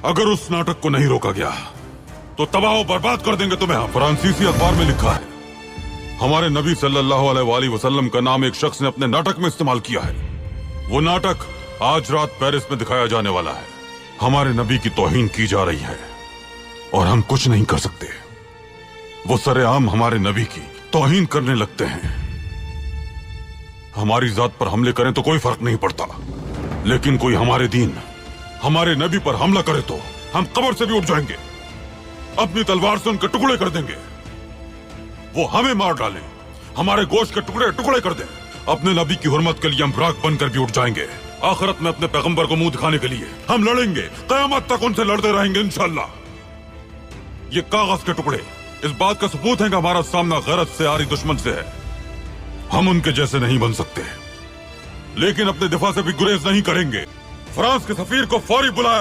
अगर उस नाटक को नहीं रोका गया तो तबाह बर्बाद कर देंगे तुम्हें। फ्रांसीसी अखबार में लिखा है हमारे नबी सल्लल्लाहु अलैहि वसल्लम का नाम एक शख्स ने अपने नाटक में इस्तेमाल किया है। वो नाटक आज रात पेरिस में दिखाया जाने वाला है। हमारे नबी की तौहीन की जा रही है और हम कुछ नहीं कर सकते। वो सरेआम हमारे नबी की तौहीन करने लगते हैं। हमारी जात पर हमले करें तो कोई फर्क नहीं पड़ता, लेकिन कोई हमारे दीन, हमारे नबी पर हमला करे तो हम कब्र से भी उठ जाएंगे, अपनी तलवार से उनके टुकड़े कर देंगे। वो हमें मार डालें, हमारे गोश्त के टुकड़े टुकड़े कर दें, अपने नबी की हुर्मत के लिए हम राख बनकर भी उठ जाएंगे। आखिरत में अपने पैगंबर को मुंह दिखाने के लिए हम लड़ेंगे, कयामत तक उनसे लड़ते रहेंगे इंशाअल्लाह। ये कागज के टुकड़े इस बात का सबूत है कि हमारा सामना गैरत से आ रही दुश्मन से है। हम उनके जैसे नहीं बन सकते, लेकिन अपने दिफा से भी गुरेज नहीं करेंगे। फ्रांस के सफीर को फौरी बुलाया